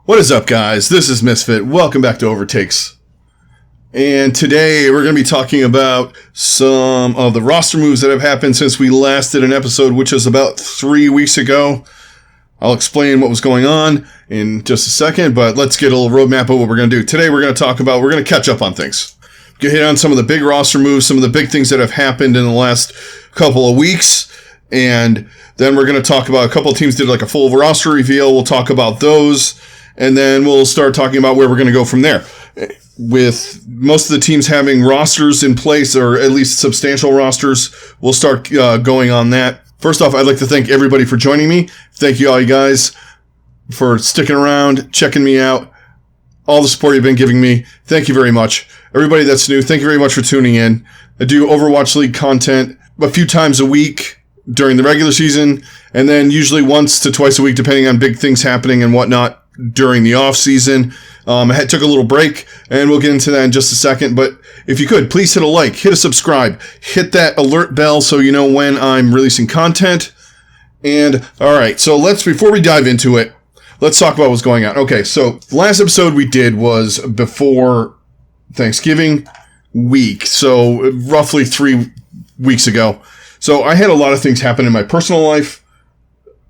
What is up, guys? This is Misfit. Welcome back to OverTakes. And today we're going to be talking about some of the roster moves that have happened since we last did an episode, which was about 3 weeks ago. I'll explain what was going on in just a second, but let's get a little roadmap of what we're going to do. Today we're going to catch up on things. Hit on some of the big roster moves, some of the big things that have happened in the last couple of weeks, and then we're going to talk about a couple of teams did like a full roster reveal. We'll talk about those. And then we'll start talking about where we're going to go from there. With most of the teams having rosters in place, or at least substantial rosters, we'll start going on that. First off, I'd like to thank everybody for joining me. Thank you all you guys for sticking around, checking me out, all the support you've been giving me. Thank you very much. Everybody that's new, thank you very much for tuning in. I do Overwatch League content a few times a week during the regular season, and then usually once to twice a week, depending on big things happening and whatnot during the off season. I took a little break, and we'll get into that in just a second. But if you could, please hit a like, hit a subscribe, hit that alert bell so you know when I'm releasing content. And all right, so before we dive into it, let's talk about what's going on. Okay, so the last episode we did was before Thanksgiving week, so roughly 3 weeks ago. So I had a lot of things happen in my personal life,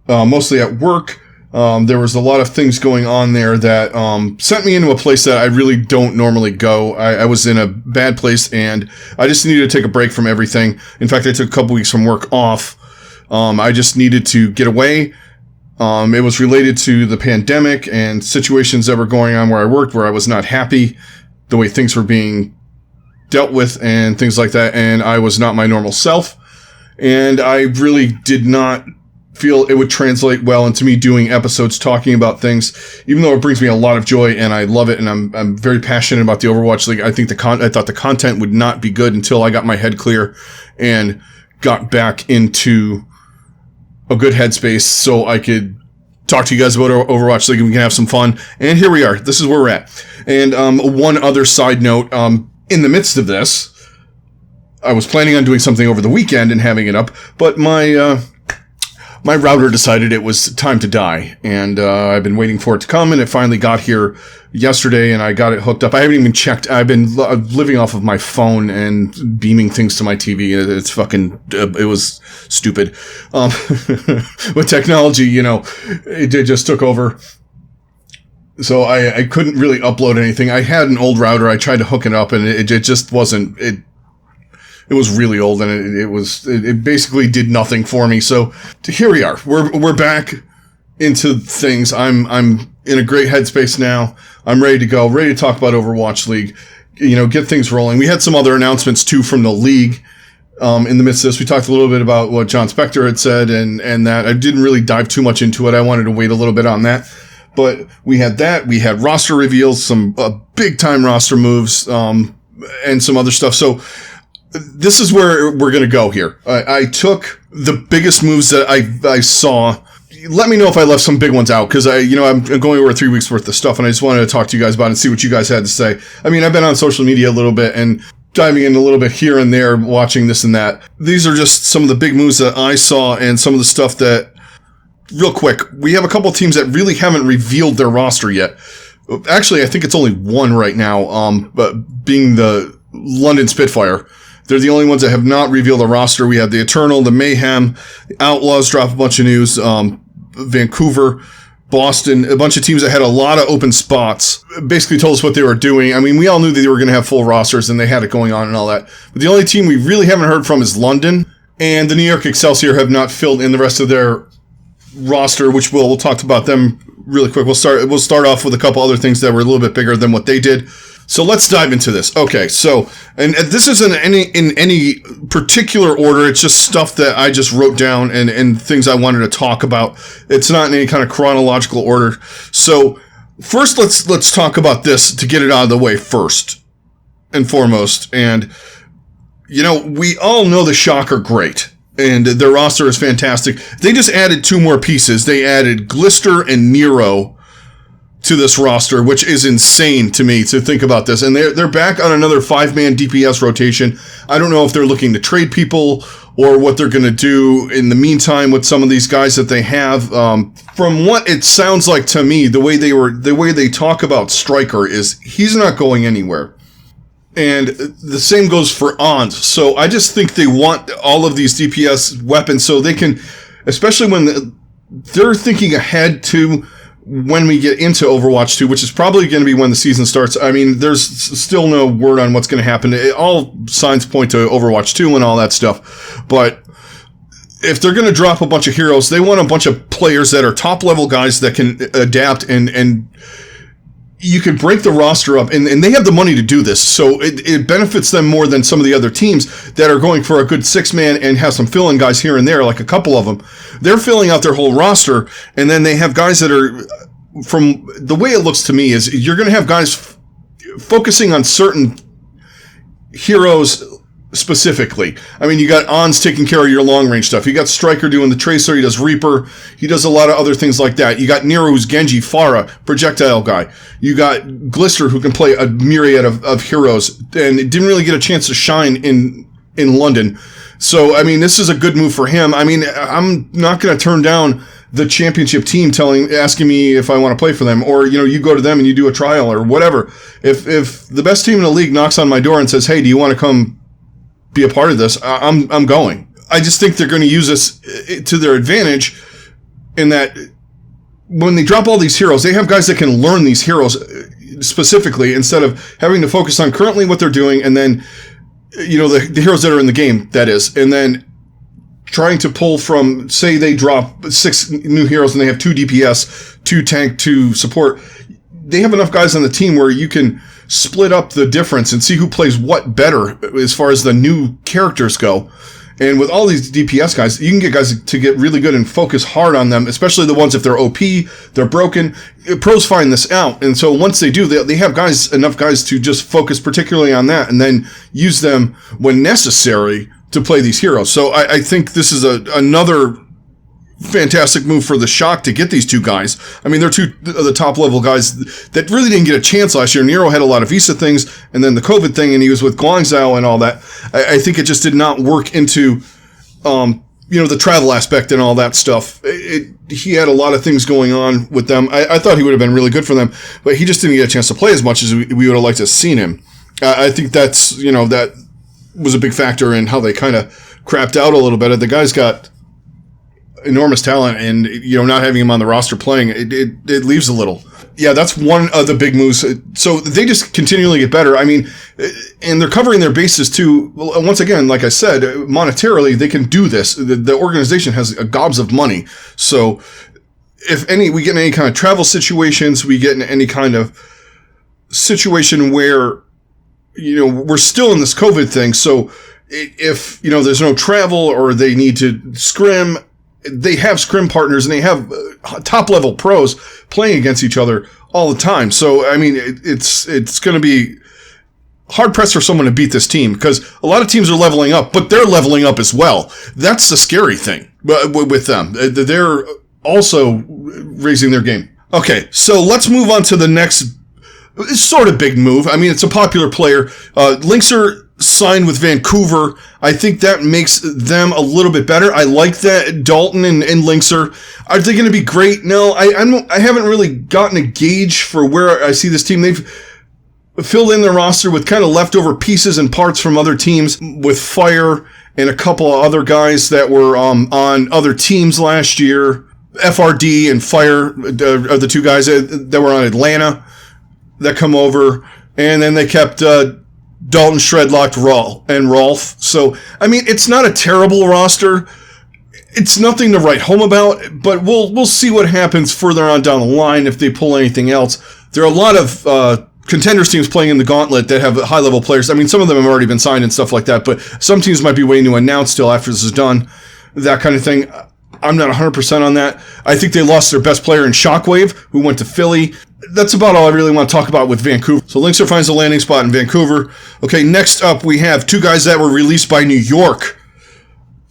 mostly at work. There was a lot of things going on there that sent me into a place that I really don't normally go. I was in a bad place, and I just needed to take a break from everything. In fact, I took a couple weeks from work off. I just needed to get away. It was related to the pandemic and situations that were going on where I worked, where I was not happy the way things were being dealt with and things like that, and I was not my normal self. And I really did not feel it would translate well into me doing episodes talking about things, even though it brings me a lot of joy and I love it, and I'm very passionate about the Overwatch League. I thought the content would not be good until I got my head clear and got back into a good headspace so I could talk to you guys about Overwatch League and we can have some fun. And here we are. This is where we're at. And one other side note, in the midst of this, I was planning on doing something over the weekend and having it up, but my router decided it was time to die, and I've been waiting for it to come, and it finally got here yesterday, and I got it hooked up. I haven't even checked. I've been living off of my phone and beaming things to my TV. It's fucking, it was stupid. With technology, it just took over. So I couldn't really upload anything. I had an old router. I tried to hook it up, and it just wasn't, it was really old, and it basically did nothing for me. So here we are. We're back into things. I'm in a great headspace now. I'm ready to go, ready to talk about Overwatch League, get things rolling. We had some other announcements too from the league. In the midst of this, we talked a little bit about what John Spector had said, and that I didn't really dive too much into it. I wanted to wait a little bit on that. But we had that. We had roster reveals, some big time roster moves, and some other stuff. So this is where we're going to go here. I took the biggest moves that I saw. Let me know if I left some big ones out, because I'm going over 3 weeks worth of stuff, and I just wanted to talk to you guys about it and see what you guys had to say. I mean, I've been on social media a little bit and diving in a little bit here and there, watching this and that. These are just some of the big moves that I saw, and some of the stuff that, real quick, we have a couple teams that really haven't revealed their roster yet. Actually, I think it's only one right now, but being the London Spitfire. They're the only ones that have not revealed a roster. We have the Eternal, the Mayhem, the Outlaws drop a bunch of news, Vancouver, Boston, a bunch of teams that had a lot of open spots, basically told us what they were doing. I mean, we all knew that they were going to have full rosters and they had it going on and all that. But the only team we really haven't heard from is London, and the New York Excelsior have not filled in the rest of their roster, which we'll talk about them really quick. We'll start off with a couple other things that were a little bit bigger than what they did. So let's dive into this. Okay, so, and this isn't in any particular order. It's just stuff that I just wrote down and things I wanted to talk about. It's not in any kind of chronological order. So first, let's talk about this to get it out of the way first and foremost. And, we all know the Shock are great, and their roster is fantastic. They just added 2 more pieces. They added Glister and Nero to this roster, which is insane to me to think about this. And they're back on another 5-man DPS rotation. I don't know if they're looking to trade people or what they're going to do in the meantime with some of these guys that they have. From what it sounds like to me, the way they talk about Stryker is he's not going anywhere. And the same goes for Ons. So I just think they want all of these DPS weapons so they can, especially when they're thinking ahead to when we get into Overwatch 2, which is probably going to be when the season starts. I mean, there's still no word on what's going to happen. All signs point to Overwatch 2 and all that stuff. But if they're going to drop a bunch of heroes, they want a bunch of players that are top-level guys that can adapt and you can break the roster up, and they have the money to do this, so it benefits them more than some of the other teams that are going for a good 6-man and have some fill-in guys here and there, like a couple of them. They're filling out their whole roster, and then they have guys that are, from the way it looks to me, is you're going to have guys focusing on certain heroes specifically. I mean, you got Ons taking care of your long-range stuff. You got Stryker doing the Tracer. He does Reaper. He does a lot of other things like that. You got Nero, who's Genji, Pharah, projectile guy. You got Glister, who can play a myriad of heroes, and it didn't really get a chance to shine in London. So, I mean, this is a good move for him. I mean, I'm not going to turn down the championship team asking me if I want to play for them, or, you go to them and you do a trial or whatever. If the best team in the league knocks on my door and says, hey, do you want to come be a part of this, I'm going. I just think they're going to use this to their advantage in that when they drop all these heroes, they have guys that can learn these heroes specifically instead of having to focus on currently what they're doing and then, the heroes that are in the game, that is, and then trying to pull from, say they drop 6 new heroes and they have 2 DPS, 2 tank, 2 support. They have enough guys on the team where you can split up the difference and see who plays what better as far as the new characters go. And with all these DPS guys, you can get guys to get really good and focus hard on them, especially the ones if they're OP, they're broken. Pros find this out. And so once they do, they have enough guys to just focus particularly on that and then use them when necessary to play these heroes. So I think this is another fantastic move for the Shock to get these 2 guys. I mean, they're 2 of the top level guys that really didn't get a chance last year. Nero had a lot of visa things and then the COVID thing, and he was with Guangzhou and all that. I think it just did not work into, the travel aspect and all that stuff. He had a lot of things going on with them. I thought he would have been really good for them, but he just didn't get a chance to play as much as we would have liked to have seen him. I think that's, that was a big factor in how they kind of crapped out a little bit. The guy's got enormous talent, and not having him on the roster playing, it leaves a little. Yeah, that's one of the big moves. So they just continually get better. I mean, and they're covering their bases too. Once again, like I said, monetarily they can do this. The organization has gobs of money. So if we get in any kind of travel situations, we get in any kind of situation where we're still in this COVID thing. So if there's no travel or they need to scrim, they have scrim partners and they have top level pros playing against each other all the time. So, I mean, it's going to be hard pressed for someone to beat this team because a lot of teams are leveling up, but they're leveling up as well. That's the scary thing with them. They're also raising their game. Okay, so let's move on to the next sort of big move. I mean, it's a popular player. Linkzr signed with Vancouver. I think that makes them a little bit better. I like that. Dalton and Linkzr. Are they going to be great? No, I haven't really gotten a gauge for where I see this team. They've filled in their roster with kind of leftover pieces and parts from other teams with Fire and a couple of other guys that were on other teams last year. FRD and Fire are the 2 guys that were on Atlanta that come over. And then they kept Dalton, Shredlocked, Rolf. So, I mean, it's not a terrible roster. It's nothing to write home about, but we'll see what happens further on down the line if they pull anything else. There are a lot of contenders teams playing in the gauntlet that have high-level players. I mean, some of them have already been signed and stuff like that, but some teams might be waiting to announce till after this is done, that kind of thing. I'm not 100% on that. I think they lost their best player in Shockwave, who went to Philly. That's about all I really want to talk about with Vancouver. So Linkzr finds a landing spot in Vancouver. Okay, next up we have 2 guys that were released by New York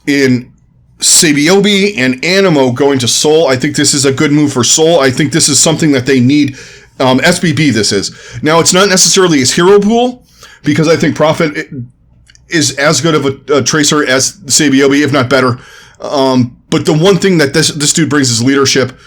in Sabiobi and Annamo going to Seoul. I think this is a good move for Seoul. I think this is something that they need. SBB this is. Now, it's not necessarily his hero pool, because I think Profit is as good of a tracer as Sabiobi, if not better. But the one thing that this dude brings is leadership,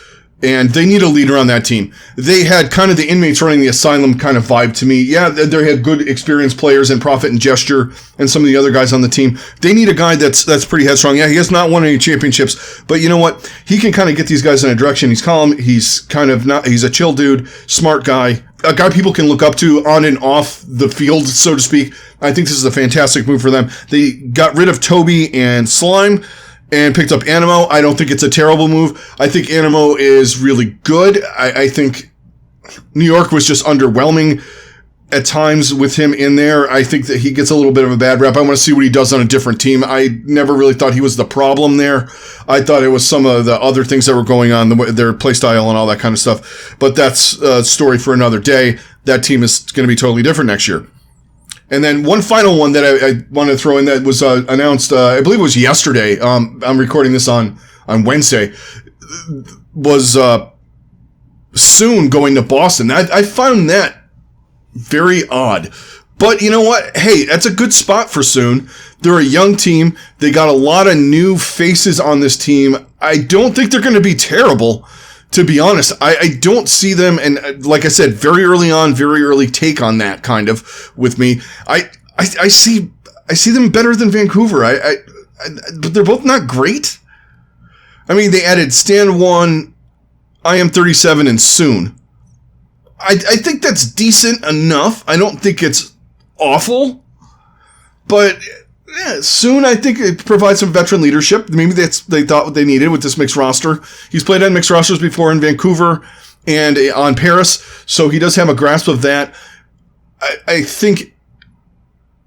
and they need a leader on that team. They had kind of the inmates running the asylum kind of vibe to me. Yeah, they had good experienced players in Prophet and Gesture and some of the other guys on the team. They need a guy that's pretty headstrong. Yeah, he has not won any championships, but you know what? He can kind of get these guys in a direction. He's calm. He's a chill dude, smart guy, a guy people can look up to on and off the field, so to speak. I think this is a fantastic move for them. They got rid of Toby and Slime and picked up Annamo. I don't think it's a terrible move. I think Annamo is really good. I think New York was just underwhelming at times with him in there. I think that he gets a little bit of a bad rap. I want to see what he does on a different team. I never really thought he was the problem there. I thought it was some of the other things that were going on, their playstyle and all that kind of stuff. But that's a story for another day. That team is going to be totally different next year. And then one final one that I want to throw in that was announced, I believe it was yesterday. I'm recording this on Wednesday. Was Soon going to Boston. I found that very odd. But you know what? Hey, that's a good spot for Soon. They're a young team. They got a lot of new faces on this team. I don't think they're going to be terrible. To be honest, I don't see them, and like I said, very early take on that kind of with me. I see them better than Vancouver. But they're both not great. I mean, they added Stand 1, IM37, and Soon. I think that's decent enough. I don't think it's awful, but yeah, Soon, I think it provides some veteran leadership. Maybe they thought what they needed with this mixed roster. He's played on mixed rosters before in Vancouver and on Paris, so he does have a grasp of that. I think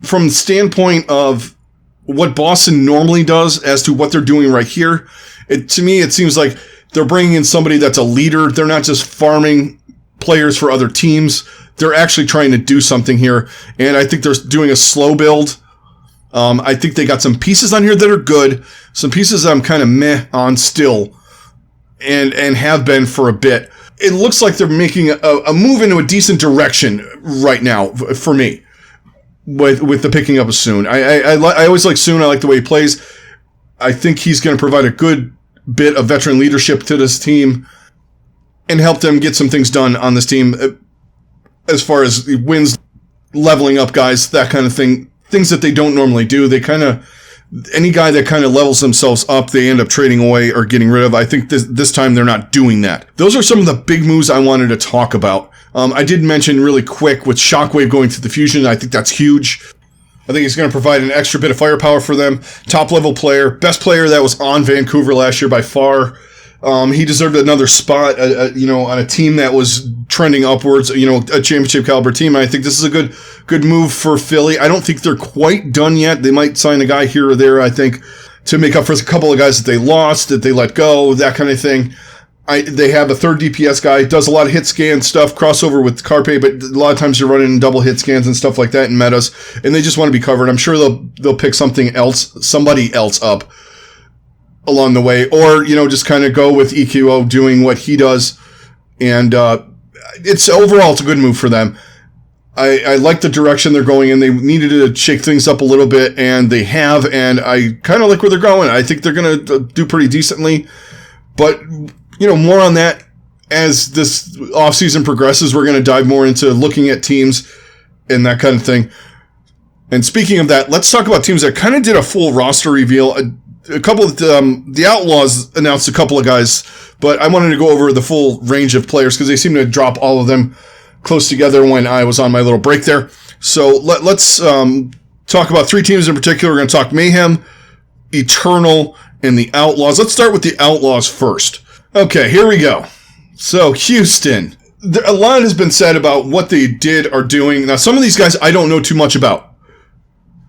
from the standpoint of what Boston normally does as to what they're doing right here, to me, it seems like they're bringing in somebody that's a leader. They're not just farming players for other teams. They're actually trying to do something here, and I think they're doing a slow build. I think they got some pieces on here that are good, some pieces I'm kind of meh on still, and have been for a bit. It looks like they're making a move into a decent direction right now for me with the picking up of Soon. I always like Soon. I like the way he plays. I think he's going to provide a good bit of veteran leadership to this team and help them get some things done on this team as far as wins, leveling up guys, that kind of thing. Things that they don't normally do. They any guy that kind of levels themselves up, they end up trading away or getting rid of. I think this time they're not doing that. Those are some of the big moves I wanted to talk about. I did mention really quick with Shockwave going to the Fusion. I think that's huge. I think he's going to provide an extra bit of firepower for them. Top level player, best player that was on Vancouver last year by far. He deserved another spot, on a team that was trending upwards, a championship caliber team. And I think this is a good move for Philly. I don't think they're quite done yet. They might sign a guy here or there, I think, to make up for a couple of guys that they lost, that they let go, that kind of thing. They have a third DPS guy, does a lot of hit scan stuff, crossover with Carpe, but a lot of times you're running double hit scans and stuff like that in metas, and they just want to be covered. I'm sure they'll pick somebody else up along the way, or just kind of go with EQO doing what he does, and it's a good move for them. I like the direction they're going in. They needed to shake things up a little bit, and they have, and I kind of like where they're going. I think they're going to do pretty decently, but more on that as this offseason progresses. We're going to dive more into looking at teams and that kind of thing. And speaking of that, let's talk about teams that kind of did a full roster reveal. A couple of the Outlaws announced a couple of guys, but I wanted to go over the full range of players because they seem to drop all of them close together when I was on my little break there. So let's talk about three teams in particular. We're going to talk Mayhem, Eternal, and the Outlaws. Let's start with the Outlaws first. Okay, here we go. So Houston. A lot has been said about what they are doing. Now, some of these guys I don't know too much about.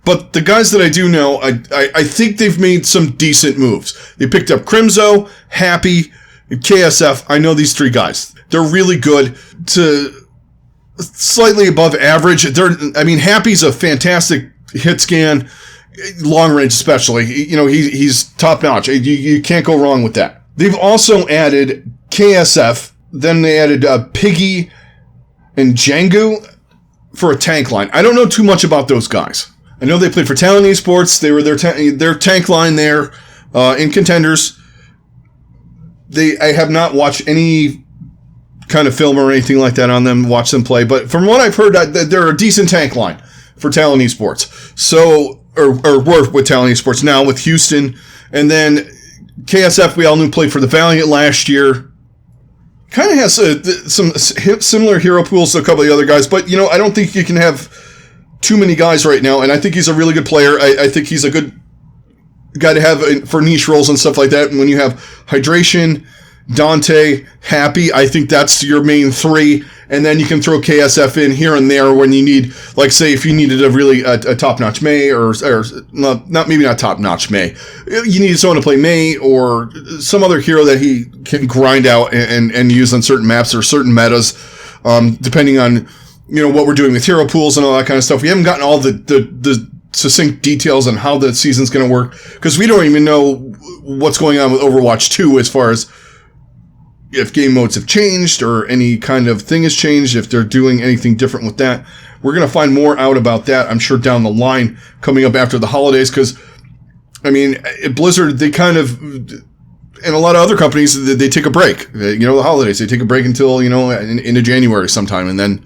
But the guys that I do know, I think they've made some decent moves. They picked up Crimzo, Happy, and KSF. I know these three guys. They're really good to slightly above average. Happy's a fantastic hit scan, long range especially. He's top notch. You can't go wrong with that. They've also added KSF. Then they added Piggy and Django for a tank line. I don't know too much about those guys. I know they played for Talon Esports. They were their tank line there in Contenders. I have not watched any kind of film or anything like that on them, watch them play. But from what I've heard, they're a decent tank line for Talon Esports. So, or were with Talon Esports now with Houston. And then KSF, we all knew played for the Valiant last year. Kind of has some similar hero pools to a couple of the other guys. But, I don't think you can have too many guys right now, and I think he's a really good player. I think he's a good guy to have for niche roles and stuff like that. And when you have Hydration, Dante, Happy, I think that's your main three. And then you can throw KSF in here and there when you need, like, say, if you needed a top-notch May, or maybe not top-notch May. You needed someone to play May or some other hero that he can grind out and use on certain maps or certain metas, depending on what we're doing with hero pools and all that kind of stuff. We haven't gotten all the succinct details on how the season's going to work, because we don't even know what's going on with Overwatch 2 as far as if game modes have changed or any kind of thing has changed, if they're doing anything different with that. We're going to find more out about that, I'm sure, down the line coming up after the holidays, because, at Blizzard, they kind of, and a lot of other companies, they take a break. The holidays, they take a break until, into January sometime, and then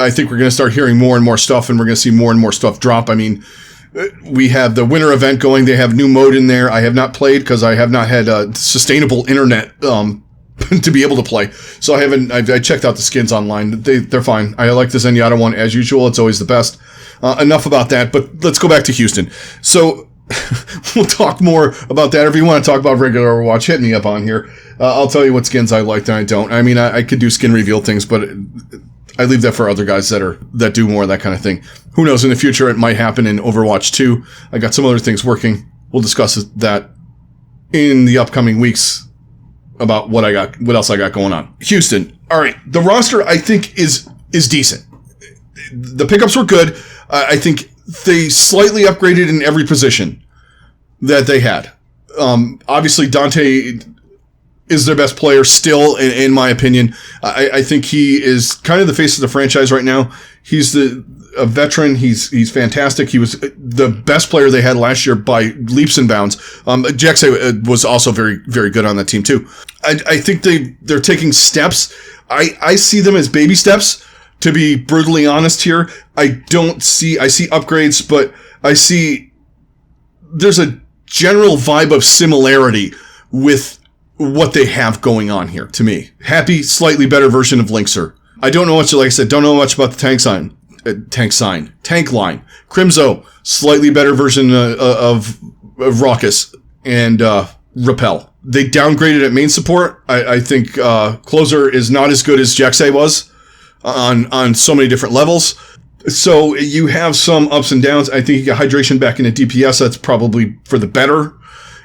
I think we're going to start hearing more and more stuff, and we're going to see more and more stuff drop. We have the winter event going. They have new mode in there. I have not played because I have not had sustainable internet to be able to play. So I checked out the skins online. They're fine. I like the Zenyatta one as usual. It's always the best. Enough about that, but let's go back to Houston. So we'll talk more about that. If you want to talk about regular Overwatch, hit me up on here. I'll tell you what skins I liked and I don't. I could do skin reveal things, but I leave that for other guys that do more of that kind of thing. Who knows? In the future, it might happen in Overwatch 2. I got some other things working. We'll discuss that in the upcoming weeks about what else I got going on. Houston. All right. The roster, I think, is decent. The pickups were good. I think they slightly upgraded in every position that they had. Obviously, Dante is their best player still, in my opinion. I think he is kind of the face of the franchise right now. He's a veteran. He's fantastic. He was the best player they had last year by leaps and bounds. Jaxay was also very, very good on that team too. I think they're taking steps. I see them as baby steps, to be brutally honest here. I see upgrades, but I see there's a general vibe of similarity with what they have going on here, to me. Happy, slightly better version of Linkzr. I don't know much, like I said, don't know much about the tank line. Crimzo, slightly better version of Raucous and Repel. They downgraded at main support. I think Closer is not as good as Jaxay was on so many different levels. So you have some ups and downs. I think you got Hydration back into DPS. That's probably for the better.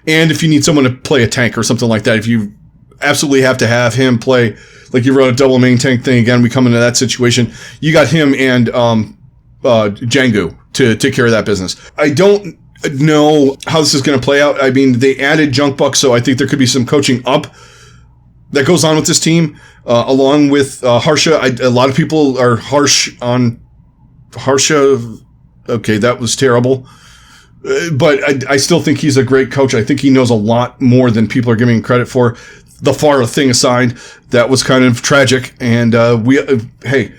And if you need someone to play a tank or something like that, if you absolutely have to have him play, like you run a double main tank thing, again, we come into that situation, you got him and Django to take care of that business. I don't know how this is going to play out. They added Junk Buck, so I think there could be some coaching up that goes on with this team, along with Harsha. A lot of people are harsh on Harsha. Okay, that was terrible. But I still think he's a great coach. I think he knows a lot more than people are giving him credit for. The Farah thing aside, that was kind of tragic. And hey,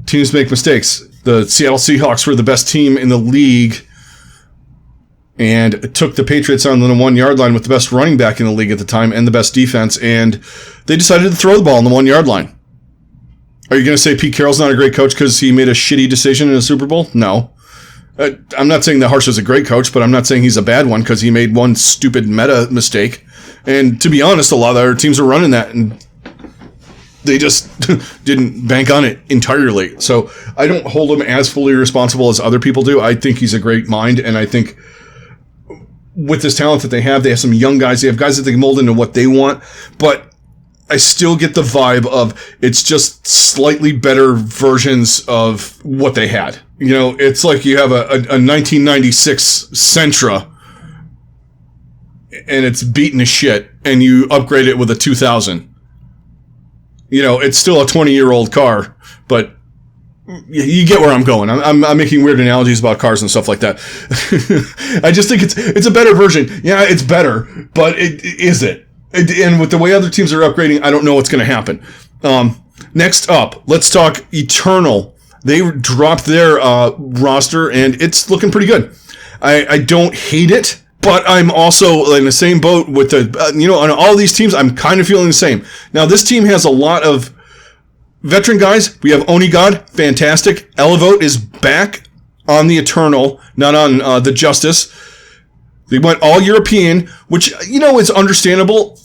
teams make mistakes. The Seattle Seahawks were the best team in the league and took the Patriots on the 1 yard line with the best running back in the league at the time and the best defense. And they decided to throw the ball on the 1 yard line. Are you going to say Pete Carroll's not a great coach because he made a shitty decision in a Super Bowl? No. I'm not saying that Harsha's a great coach, but I'm not saying he's a bad one because he made one stupid meta mistake. And to be honest, a lot of other teams are running that, and they just didn't bank on it entirely. So I don't hold him as fully responsible as other people do. I think he's a great mind, and I think with this talent that they have some young guys. They have guys that they can mold into what they want, but I still get the vibe of it's just slightly better versions of what they had. It's like you have a 1996 Sentra and it's beaten to shit and you upgrade it with a 2000. It's still a 20-year-old car, but You get where I'm going. I'm making weird analogies about cars and stuff like that. I just think it's a better version. Yeah, it's better, but is it? And with the way other teams are upgrading, I don't know what's going to happen. Next up, let's talk Eternal. They dropped their roster, and it's looking pretty good. I don't hate it, but I'm also in the same boat with on all these teams, I'm kind of feeling the same. Now, this team has a lot of veteran guys. We have Onigod, fantastic. Elevote is back on the Eternal, not on the Justice. They went all European, which, is understandable.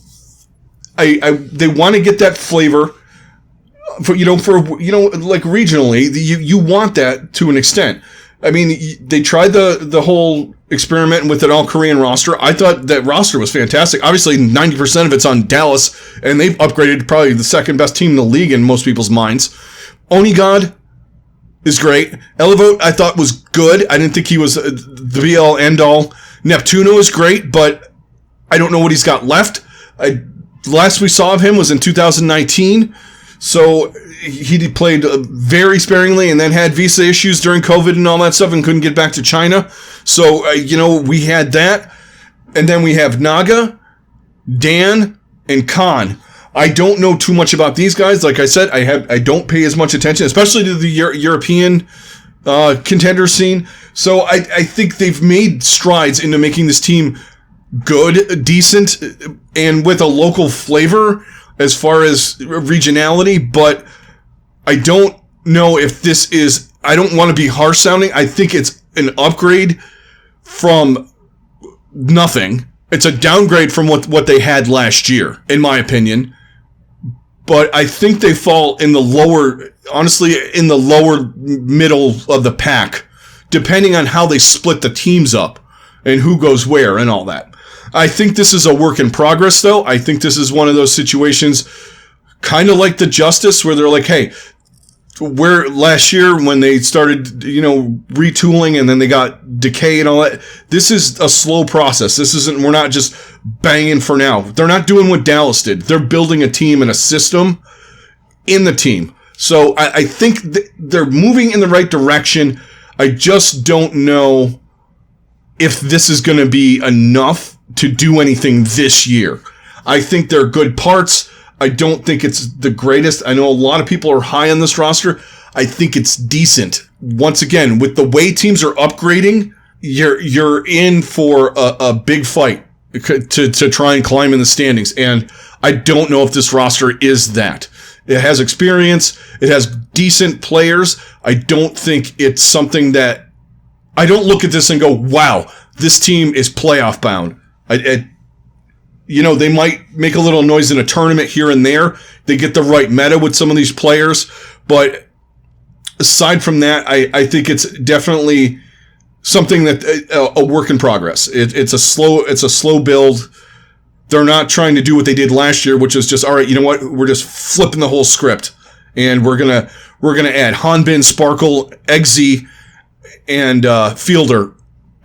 They want to get that flavor for like regionally. You want that to an extent. I mean, they tried the whole experiment with an all-Korean roster. I thought that roster was fantastic. Obviously, 90% of it's on Dallas, and they've upgraded to probably the second best team in the league in most people's minds. Onigod is great. Elevote, I thought, was good. I didn't think he was the be-all, end-all. Neptuno is great, but I don't know what he's got left. Last we saw of him was in 2019, so he played very sparingly and then had visa issues during COVID and all that stuff and couldn't get back to China. So, we had that. And then we have Naga, Dan, and Khan. I don't know too much about these guys. Like I said, I don't pay as much attention, especially to the European contender scene. So I think they've made strides into making this team good, decent, and with a local flavor as far as regionality, but I don't know if this is, I don't want to be harsh sounding. I think it's an upgrade from nothing. It's a downgrade from what they had last year, in my opinion. But I think they fall in the lower middle of the pack, depending on how they split the teams up and who goes where and all that. I think this is a work in progress, though. I think this is one of those situations, kind of like the Justice, where they're like, hey, where last year when they started, retooling and then they got Decay and all that, this is a slow process. We're not just banging for now. They're not doing what Dallas did. They're building a team and a system in the team. So I think they're moving in the right direction. I just don't know if this is going to be enough to do anything this year. I think they're good parts. I don't think it's the greatest. I know a lot of people are high on this roster. I think it's decent. Once again, with the way teams are upgrading, you're in for a big fight to try and climb in the standings. And I don't know if this roster is that. It has experience. It has decent players. I don't think it's something that, I don't look at this and go, wow, this team is playoff bound. They might make a little noise in a tournament here and there. They get the right meta with some of these players. But aside from that, I think it's definitely something that a work in progress. It's a slow build. They're not trying to do what they did last year, which is just, all right, you know what? We're just flipping the whole script. And we're gonna add Hanbin, Sparkle, Eggsy, and Fielder,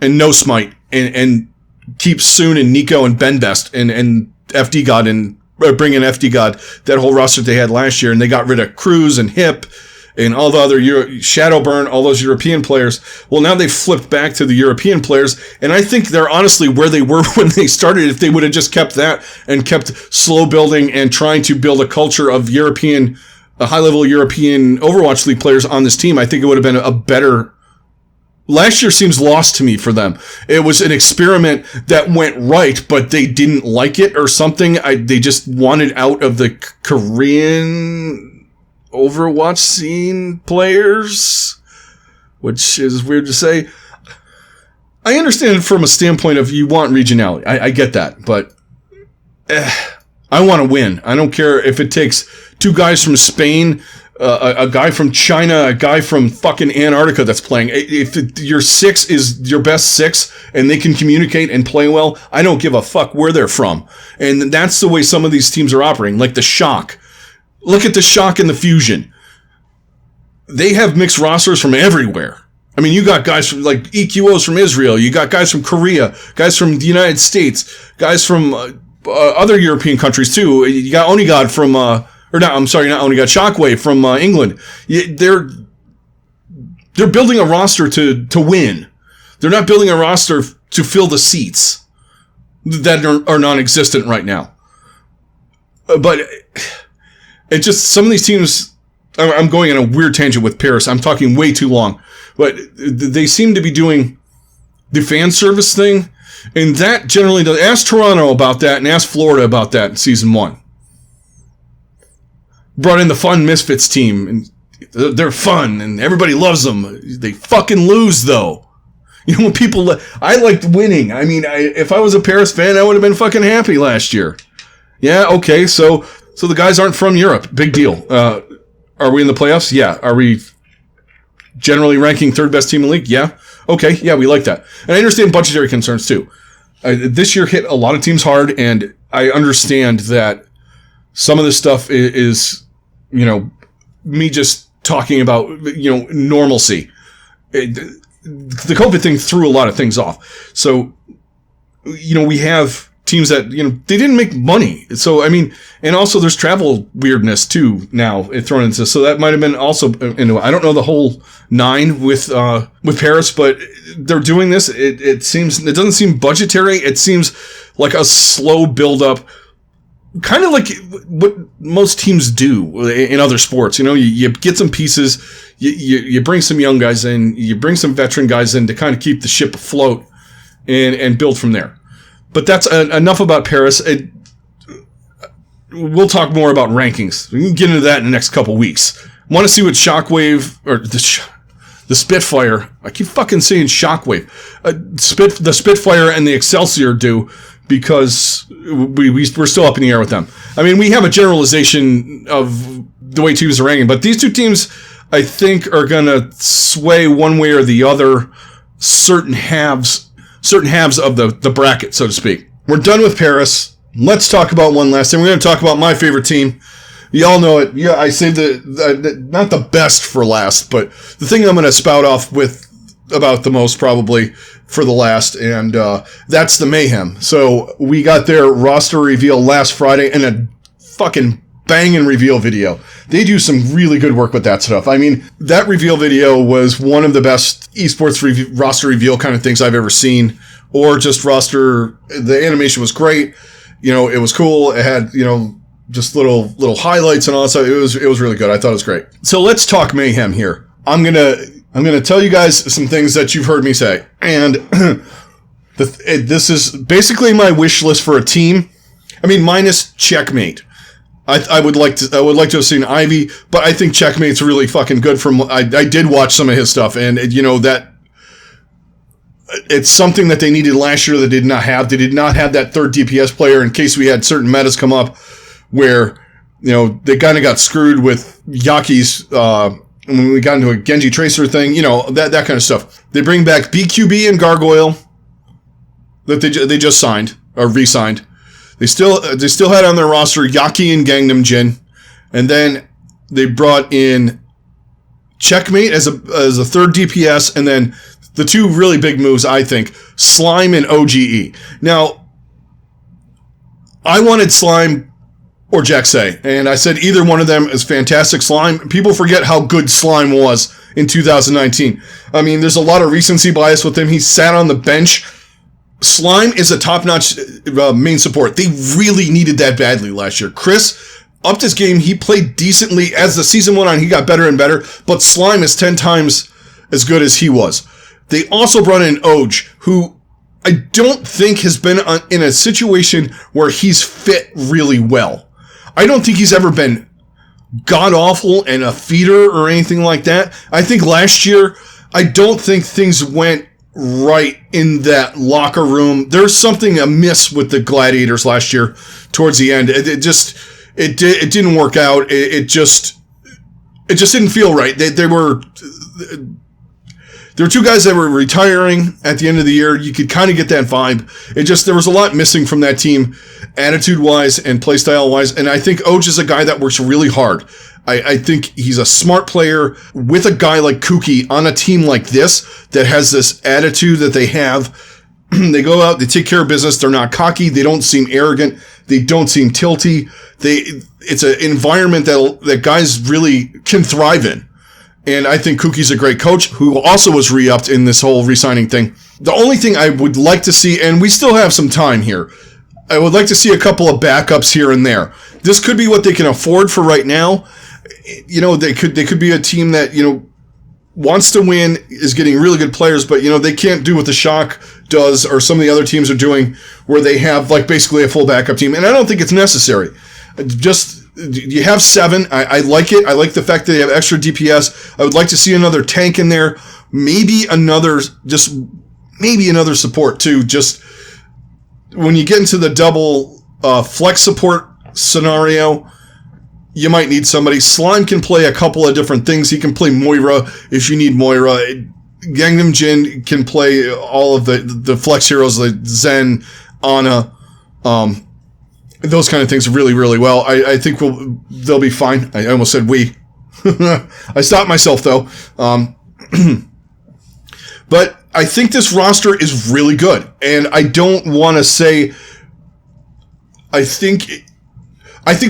and No Smite, and keep Soon and Nico and Ben Best and FD God and bring in FD God, that whole roster they had last year, and they got rid of Cruz and Hip and all the other Shadowburn, all those European players. Well, now they've flipped back to the European players, and I think they're honestly where they were when they started. If they would have just kept that and kept slow building and trying to build a culture of high-level European Overwatch League players on this team, I think it would have been a better. Last year seems lost to me for them. It was an experiment that went right, but they didn't like it or something. They just wanted out of the Korean Overwatch scene players, which is weird to say. I understand from a standpoint of you want regionality. I get that, but I want to win. I don't care if it takes two guys from Spain, a guy from China, a guy from fucking Antarctica that's playing. If your six is your best six and they can communicate and play well, I don't give a fuck where they're from. And that's the way some of these teams are operating, like the Shock. Look at the Shock and the Fusion. They have mixed rosters from everywhere. I mean, you got guys from like EQOs from Israel. You got guys from Korea, guys from the United States, guys from other European countries too. You got Onigod from, not Onigod, Shockwave from England. They're building a roster to win. They're not building a roster to fill the seats that are non-existent right now. But it just, some of these teams, I'm going on a weird tangent with Paris. I'm talking way too long. But they seem to be doing the fan service thing. And that generally does. Ask Toronto about that and ask Florida about that in season 1. Brought in the Fun Misfits team. And they're fun and everybody loves them. They fucking lose though. You know, when people, I liked winning. I mean, if I was a Paris fan, I would have been fucking happy last year. Yeah, okay, so the guys aren't from Europe. Big deal. Are we in the playoffs? Yeah. Are we generally ranking 3rd best team in the league? Yeah. Okay, yeah, we like that. And I understand budgetary concerns too. This year hit a lot of teams hard, and I understand that some of this stuff is, you know, me just talking about, you know, normalcy. The COVID thing threw a lot of things off. So, you know, we have teams that, you know, they didn't make money. So, I mean, and also there's travel weirdness too now thrown into, so that might have been also, I don't know the whole 9 with Paris, but they're doing this. It doesn't seem budgetary. It seems like a slow build up, kind of like what most teams do in other sports. You know, you get some pieces, you bring some young guys in, you bring some veteran guys in to kind of keep the ship afloat and build from there. But that's enough about Paris. We'll talk more about rankings. We can get into that in the next couple weeks. Want to see what Shockwave, or the Spitfire, I keep fucking saying Shockwave, the Spitfire and the Excelsior do, because we're still up in the air with them. I mean, we have a generalization of the way teams are ranking, but these two teams, I think, are going to sway one way or the other certain halves of the bracket, so to speak. We're done with Paris. Let's talk about one last thing. We're going to talk about my favorite team. Y'all know it. Yeah, I saved not the best for last, but the thing I'm going to spout off with about the most probably for the last, and that's the Mayhem. So we got their roster reveal last Friday and a fucking banging reveal video. They do some really good work with that stuff. I mean, that reveal video was one of the best esports roster reveal kind of things I've ever seen, or just roster. The animation was great. You know, it was cool. It had, you know, just little highlights and all that stuff. It was really good. I thought it was great. So let's talk Mayhem here. I'm gonna tell you guys some things that you've heard me say, and this is basically my wish list for a team. I mean, minus Checkmate. I would like to have seen Ivy, but I think Checkmate's really fucking good. I did watch some of his stuff, and you know that it's something that they needed last year that they did not have. They did not have that 3rd DPS player in case we had certain metas come up where, you know, they kind of got screwed with Yaki's when we got into a Genji Tracer thing, you know, that kind of stuff. They bring back BQB and Gargoyle that they just signed or re-signed. They still had on their roster Yaki and Gangnam Jin, and then they brought in Checkmate as a 3rd DPS, and then the two really big moves, I think, Slime and OGE. Now, I wanted Slime or Jaxay, and I said either one of them is fantastic. Slime, people forget how good Slime was in 2019. I mean, there's a lot of recency bias with him. He sat on the bench. Slime is a top-notch main support. They really needed that badly last year. Chris upped his game. He played decently. As the season went on, he got better and better, but Slime is 10 times as good as he was. They also brought in Oj, who I don't think has been in a situation where he's fit really well. I don't think he's ever been god-awful and a feeder or anything like that. I think last year, I don't think things went right in that locker room. There's something amiss with the Gladiators last year towards the end. It didn't work out. It just didn't feel right. There were two guys that were retiring at the end of the year. You could kind of get that vibe. There was a lot missing from that team, attitude-wise and playstyle-wise, and I think Oj is a guy that works really hard. I think he's a smart player with a guy like Kuki on a team like this that has this attitude that they have. They go out, they take care of business. They're not cocky. They don't seem arrogant. They don't seem tilty. It's an environment that guys really can thrive in. And I think Kookie's a great coach who also was re-upped in this whole re-signing thing. The only thing I would like to see, and we still have some time here, I would like to see a couple of backups here and there. This could be what they can afford for right now. You know, they could be a team that, you know, wants to win, is getting really good players, but, you know, they can't do what the Shock does or some of the other teams are doing where they have, like, basically a full backup team. And I don't think it's necessary. Just, you have 7. I like it. I like the fact that they have extra DPS. I would like to see another tank in there. Maybe another support, too. Just when you get into the double flex support scenario, you might need somebody. Slime can play a couple of different things. He can play Moira if you need Moira. Gangnam Jin can play all of the flex heroes, like Zen, Ana, those kind of things really, really well. I think they'll be fine. I almost said we. I stopped myself, though. But I think this roster is really good. And I don't want to say... I think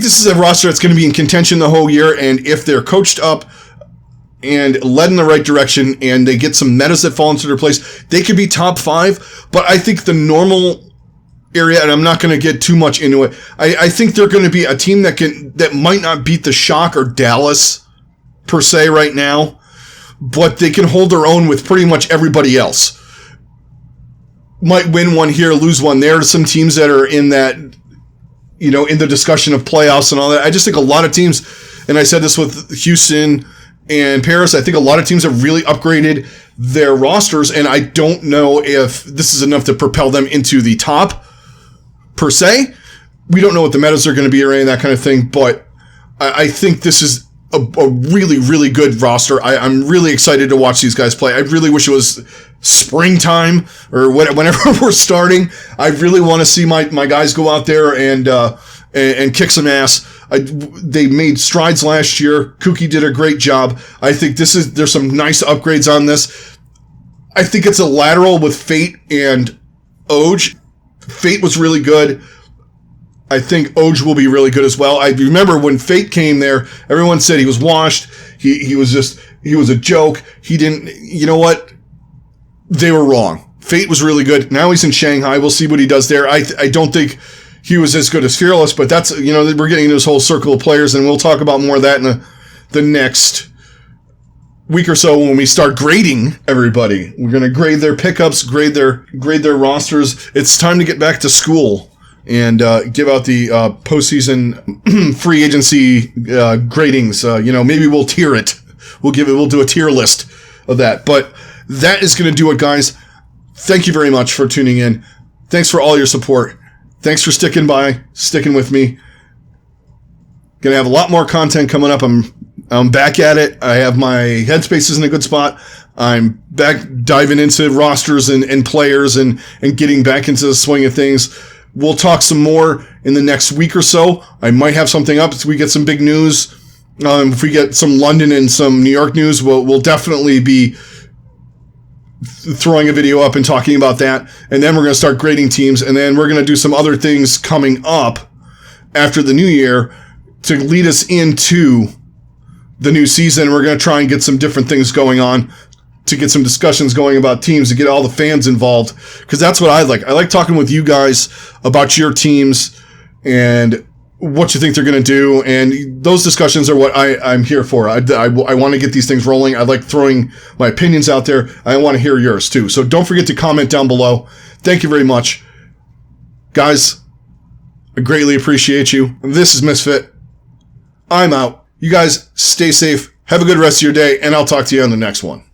this is a roster that's going to be in contention the whole year, and if they're coached up and led in the right direction and they get some metas that fall into their place, they could be top 5. But I think the normal area, and I'm not going to get too much into it, I think they're going to be a team that might not beat the Shock or Dallas per se right now, but they can hold their own with pretty much everybody else. Might win one here, lose one there. Some teams that are in that, you know, in the discussion of playoffs and all that. I just think a lot of teams, and I said this with Houston and Paris, I think a lot of teams have really upgraded their rosters, and I don't know if this is enough to propel them into the top, per se. We don't know what the metas are going to be or any of that kind of thing, but I think this is a really, really good roster. I'm really excited to watch these guys play. I really wish it was springtime or whenever we're starting. I really want to see my guys go out there and kick some ass. They made strides last year. Kookie did a great job. I think there's some nice upgrades on this. I think it's a lateral with Fate and Oj. Fate was really good. I think Oj will be really good as well. I remember when Fate came there, everyone said he was washed. He was a joke. He didn't, you know what? They were wrong. Fate was really good. Now he's in Shanghai. We'll see what he does there. I don't think he was as good as Fearless, but that's, you know, we're getting this whole circle of players, and we'll talk about more of that in the next week or so when we start grading everybody. We're going to grade their pickups, grade their rosters. It's time to get back to school and give out the postseason free agency gradings. You know, maybe we'll tier it. We'll do a tier list of that. But that is going to do it, guys. Thank you very much for tuning in. Thanks for all your support. Thanks for sticking with me. Gonna have a lot more content coming up. I'm back at it. I have my headspace is in a good spot. I'm back diving into rosters and players and getting back into the swing of things. We'll talk some more in the next week or so. I might have something up if we get some big news. If we get some London and some New York news, we'll definitely be throwing a video up and talking about that. And then we're going to start grading teams. And then we're going to do some other things coming up after the new year to lead us into the new season. We're going to try and get some different things going on to get some discussions going about teams, to get all the fans involved, because that's what I like. I like talking with you guys about your teams and what you think they're going to do, and those discussions are what I'm here for. I want to get these things rolling. I like throwing my opinions out there. I want to hear yours, too. So don't forget to comment down below. Thank you very much. Guys, I greatly appreciate you. This is Misfit. I'm out. You guys stay safe. Have a good rest of your day, and I'll talk to you on the next one.